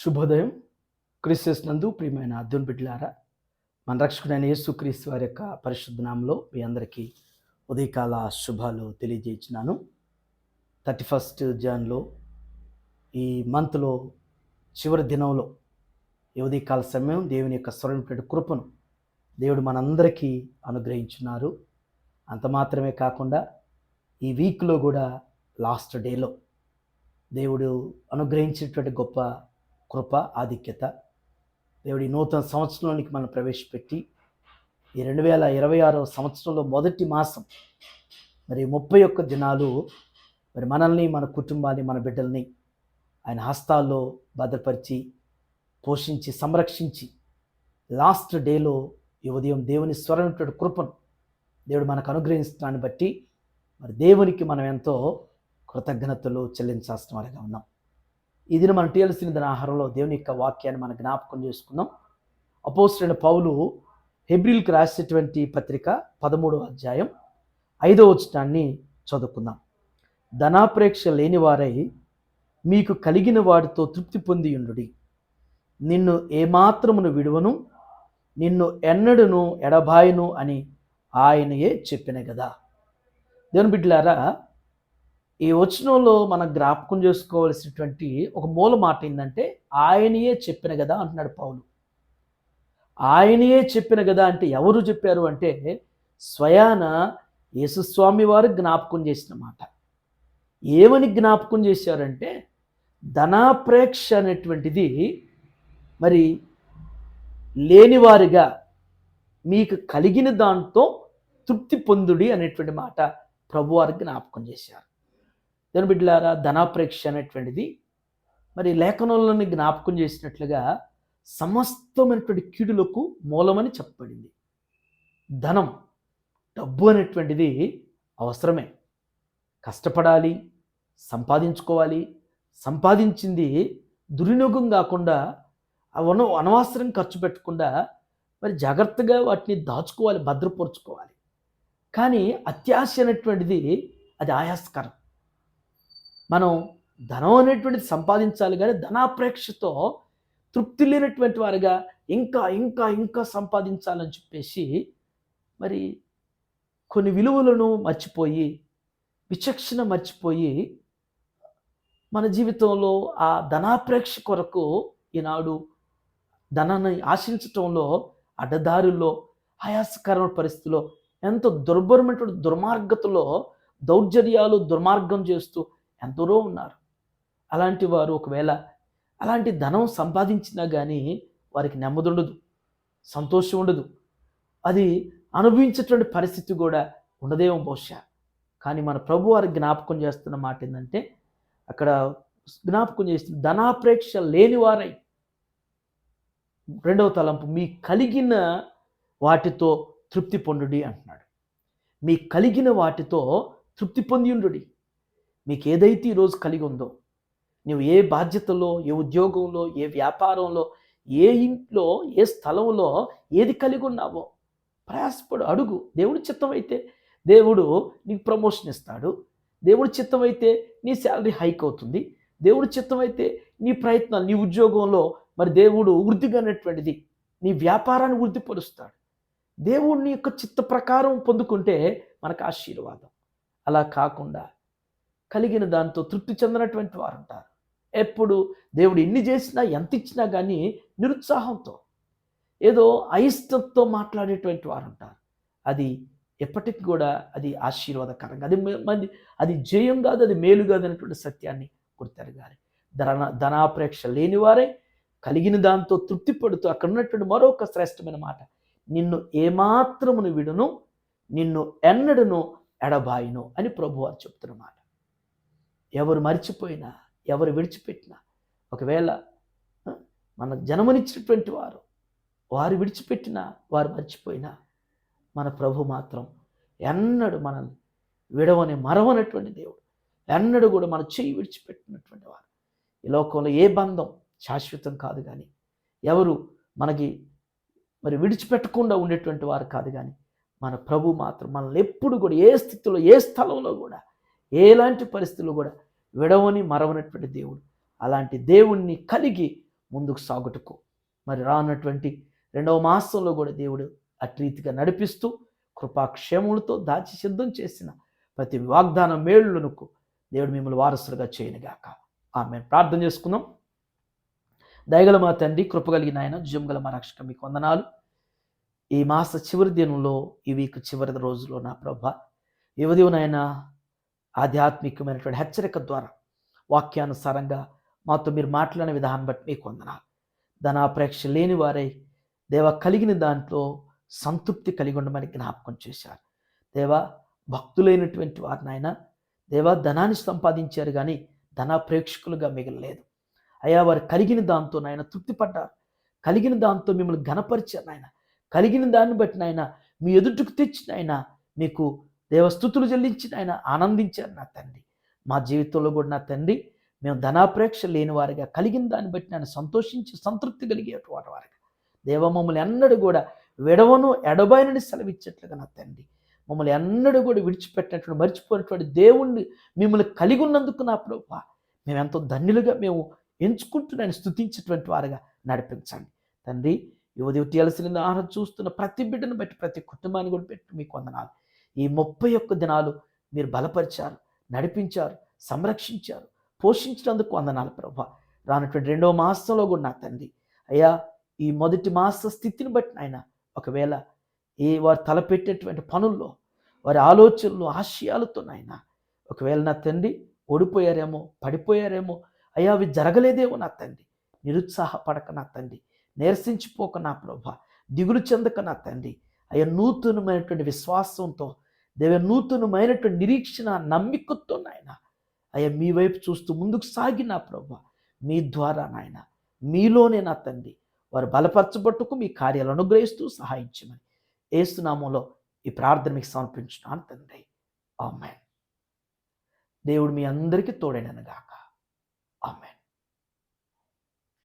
శుభోదయం. క్రీస్తు నందు ప్రియమైన దేవుని బిడ్డలారా, మన రక్షకుడైన యేసుక్రీస్తు వారి యొక్క పరిశుద్ధ నామములో మీ అందరికీ ఉదయకాల శుభాలు తెలియజేస్తున్నాను. 31 జాన్లో ఈ మంత్లో చివరి దినంలో ఈ ఉదయకాల సమయం దేవుని యొక్క స్వరమైన కృపను దేవుడు మనందరికీ అనుగ్రహించున్నారు. అంత మాత్రమే కాకుండా ఈ వీక్లో కూడా లాస్ట్ డేలో దేవుడు అనుగ్రహించినటువంటి గొప్ప కృప ఆధిక్యత, దేవుడి నూతన సంవత్సరంలోనికి మనం ప్రవేశపెట్టి ఈ 2026 సంవత్సరంలో మొదటి మాసం మరి 31 దినాలు మరి మనల్ని, మన కుటుంబాన్ని, మన బిడ్డల్ని ఆయన హస్తాల్లో భద్రపరిచి పోషించి సంరక్షించి లాస్ట్ డేలో ఈ ఉదయం దేవుని స్వరమైనటువంటి కృపను దేవుడు మనకు అనుగ్రహించడాన్ని బట్టి మరి దేవునికి మనం ఎంతో కృతజ్ఞతలు చెల్లించాల్సిన వారిగా ఉన్నాం. ఈ దినం మనం టీఎల్సిన దిన ఆహారంలో దేవుని యొక్క వాక్యాన్ని మనం జ్ఞాపకం చేసుకుందాం. అపోస్తలుడైన పౌలు హెబ్రీయులకు రాసినటువంటి పత్రిక 13వ అధ్యాయం 5వ వచనాన్ని చదువుకుందాం. ధనాపేక్ష లేని వారై మీకు కలిగిన వాటితో తృప్తి పొంది ఉండుడి. నిన్ను ఏమాత్రమును విడువను, నిన్ను ఎన్నడును ఎడబాయను అని ఆయనయే చెప్పిన కదా. దేవుని బిడ్డలారా, ఈ వచనంలో మనం జ్ఞాపకం చేసుకోవాల్సినటువంటి ఒక మూల మాట ఏంటంటే ఆయనయే చెప్పిన కదా అంటున్నాడు పౌలు. ఆయనయే చెప్పిన కదా అంటే ఎవరు చెప్పారు అంటే స్వయాన యేసుస్వామి వారు జ్ఞాపకం చేసిన మాట. ఏమని జ్ఞాపకం చేశారంటే ధనాపేక్ష అనేటువంటిది మరి లేనివారిగా మీకు కలిగిన దాంతో తృప్తి పొందుడి అనేటువంటి మాట ప్రభువారు జ్ఞాపకం చేశారు. దాని బిడ్డలారా, ధనాపేక్ష అనేటువంటిది మరి లేఖనంలోని జ్ఞాపకం చేసినట్లుగా సమస్తమైనటువంటి కీడులకు మూలమని చెప్పబడింది. ధనం, డబ్బు అనేటువంటిది అవసరమే, కష్టపడాలి, సంపాదించుకోవాలి. సంపాదించింది దుర్వినియోగం కాకుండా అనవసరం ఖర్చు పెట్టకుండా మరి జాగ్రత్తగా వాటిని దాచుకోవాలి, భద్రపరుచుకోవాలి. కానీ అత్యాశ అనేటువంటిది అది ఆయాస్కరం. మనం ధనం అనేటువంటిది సంపాదించాలి, కానీ ధనాపేక్షతో తృప్తి లేనటువంటి వారిగా ఇంకా ఇంకా ఇంకా సంపాదించాలని చెప్పేసి మరి కొన్ని విలువలను మర్చిపోయి, విచక్షణ మర్చిపోయి మన జీవితంలో ఆ ధనాపేక్ష కొరకు ఈనాడు ధనాన్ని ఆశించటంలో అడ్డదారుల్లో ఆయాసకరమైన పరిస్థితిలో ఎంతో దుర్భరమైనటువంటి దుర్మార్గతలో దౌర్జన్యాలు దుర్మార్గం చేస్తూ ఎందరో ఉన్నారు. అలాంటి వారు ఒకవేళ అలాంటి ధనం సంపాదించినా కానీ వారికి నెమ్మది ఉండదు, సంతోషం ఉండదు, అది అనుభవించేటువంటి పరిస్థితి కూడా ఉండదేమో బహుశా. కానీ మన ప్రభు వారికి జ్ఞాపకం చేస్తున్న మాట ఏంటంటే అక్కడ జ్ఞాపకం చేస్తున్న ధనాపేక్ష లేనివారై, రెండవ తలంపు, మీ కలిగిన వాటితో తృప్తి పొందుడి అంటున్నాడు. మీ కలిగిన వాటితో తృప్తి పొంది ఉండుడి. మీకు ఏదైతే ఈరోజు కలిగి ఉందో, నువ్వు ఏ బాధ్యతలో, ఏ ఉద్యోగంలో, ఏ వ్యాపారంలో, ఏ ఇంట్లో, ఏ స్థలంలో ఏది కలిగి ఉన్నావో ప్రయాసపడు, అడుగు. దేవుడి చిత్తం అయితే దేవుడు నీకు ప్రమోషన్ ఇస్తాడు. దేవుడి చిత్తం అయితే నీ శాలరీ హైక్ అవుతుంది. దేవుడి చిత్తం అయితే నీ ప్రయత్నాలు, నీ ఉద్యోగంలో మరి దేవుడు వృద్ధిగానేటువంటిది నీ వ్యాపారాన్ని వృద్ధిపరుస్తాడు. దేవుడిని యొక్క చిత్త ప్రకారం పొందుకుంటే మనకు ఆశీర్వాదం. అలా కాకుండా కలిగిన దాంతో తృప్తి చెందినటువంటి వారు ఉంటారు. ఎప్పుడు దేవుడు ఎన్ని చేసినా, ఎంత ఇచ్చినా కానీ నిరుత్సాహంతో, ఏదో అయిష్టంతో మాట్లాడేటువంటి వారు ఉంటారు. అది ఎప్పటికి కూడా అది ఆశీర్వాదకరంగా, అది జయం కాదు, అది మేలు కాదు అనేటువంటి సత్యాన్ని గుర్తెరగాలి. ధనాపేక్ష లేనివారే కలిగిన దాంతో తృప్తి పడుతూ, అక్కడ ఉన్నటువంటి మరొక శ్రేష్టమైన మాట, నిన్ను ఏమాత్రమును విడును, నిన్ను ఎన్నడును ఎడబాయును అని ప్రభువారు చెప్తున్న మాట. ఎవరు మర్చిపోయినా, ఎవరు విడిచిపెట్టినా, ఒకవేళ మన జన్మనిచ్చినటువంటి వారు విడిచిపెట్టినా, వారు మర్చిపోయినా, మన ప్రభు మాత్రం ఎన్నడూ మనల్ని విడవని మరవనటువంటి దేవుడు. ఎన్నడూ కూడా మన చెయ్యి విడిచిపెట్టినటువంటి వారు. ఈ లోకంలో ఏ బంధం శాశ్వతం కాదు, కానీ ఎవరు మనకి మరి విడిచిపెట్టకుండా ఉండేటువంటి వారు కాదు. కానీ మన ప్రభు మాత్రం మనల్ని ఎప్పుడు కూడా ఏ స్థితిలో, ఏ స్థలంలో కూడా, ఎలాంటి పరిస్థితుల్లో కూడా విడవని మరవనటువంటి దేవుడు. అలాంటి దేవుణ్ణి కలిగి ముందుకు సాగుటకు మరి రానటువంటి 2వ మాసంలో కూడా దేవుడు అటు రీతిగా నడిపిస్తూ కృపాక్షేములతో దాచి సిద్ధం చేసిన ప్రతి వాగ్దాన మేలులకు దేవుడు మిమ్మల్ని వారసులుగా చేయనుగాక. ఆమేన్. ప్రార్థన చేసుకుందాం. దయగల మా తండ్రి, కృపగలిగిన ఆయన, జుజంగల మా రక్షక, మీకు వందనాలు. ఈ మాస చివరి దినంలో, ఈ వీక్ చివరి రోజులో నా ప్రభా, ఈ ఉదయం నాయన ఆధ్యాత్మికమైనటువంటి హెచ్చరిక ద్వారా వాక్యానుసారంగా మాతో మీరు మాట్లాడిన విధానం బట్టి మీకు వందనాలు. ధనాపేక్ష లేని వారై దేవ కలిగిన దాంట్లో సంతృప్తి కలిగి ఉండమని జ్ఞాపకం చేశారు. దేవా భక్తులైనటువంటి వారు నాయన దేవా ధనాన్ని సంపాదించారు కానీ ధనాపేక్షకులుగా మిగలలేదు. అయ్యా వారు కలిగిన దాంతో నాయన తృప్తిపడ్డారు. కలిగిన దాంతో మిమ్మల్ని ఘనపరిచారు నాయన. కలిగిన దాన్ని బట్టి నాయన మీ ఎదుటికి తెచ్చిన ఆయన మీకు దేవస్తుతులు చెల్లించిన ఆయన ఆనందించారు నా తండ్రి. మా జీవితంలో కూడా నా తండ్రి మేము ధనాపేక్ష లేని వారిగా కలిగిన దాన్ని బట్టి నేను సంతోషించి సంతృప్తి కలిగేటువంటి వారిగా దేవ మమ్మల్ని ఎన్నడూ కూడా విడవను ఎడబాయనని సెలవిచ్చేట్లుగా నా తండ్రి మమ్మల్ని ఎన్నడూ కూడా విడిచిపెట్టినటువంటి మర్చిపోయినటువంటి దేవుణ్ణి మిమ్మల్ని కలిగి ఉన్నందుకు నా ప్రభువా మేము ఎంతో ధన్యులుగా మేము ఎంచుకుంటున్నాను స్తుతించేటువంటి వారుగా నడిపించండి తండ్రి. యువతి తెలిసిన ఆహారం చూస్తున్న ప్రతి బిడ్డను బట్టి ప్రతి కుటుంబాన్ని కూడా పెట్టి మీకు వందనాలు. ఈ 31 దినాలు మీరు బలపరిచారు, నడిపించారు, సంరక్షించారు, పోషించినందుకు వందనాలు ప్రభువా. రానటువంటి 2వ మాసంలో కూడా నా తండ్రి అయ్యా ఈ మొదటి మాస స్థితిని బట్టి ఆయన ఒకవేళ వారు తలపెట్టేటువంటి పనుల్లో వారి ఆలోచనలు ఆశయాలతో నాయన ఒకవేళ నా తండ్రి ఓడిపోయారేమో, పడిపోయారేమో, అయ్యా అవి జరగలేదేమో నా తండ్రి, నిరుత్సాహపడక నా తండ్రి, నీరసించిపోక నా ప్రభా, దిగులు చెందక నా తండ్రి అయ్యా నూతనమైనటువంటి విశ్వాసంతో నూతనమైనటువంటి నిరీక్షణ నమ్మికతో నాయన అయ్యా మీ వైపు చూస్తూ ముందుకు సాగి నా ప్రభా మీ ద్వారా నాయన మీలోనే నా తండ్రి వారు బలపరచబట్టుకు మీ కార్యాలు అనుగ్రహిస్తూ సహాయించమని యేసు నామములో ఈ ప్రార్థన మీకు సమర్పించున్నాను తండ్రి. ఆమేన్. దేవుడు మీ అందరికీ తోడైనను గాక. ఆమేన్.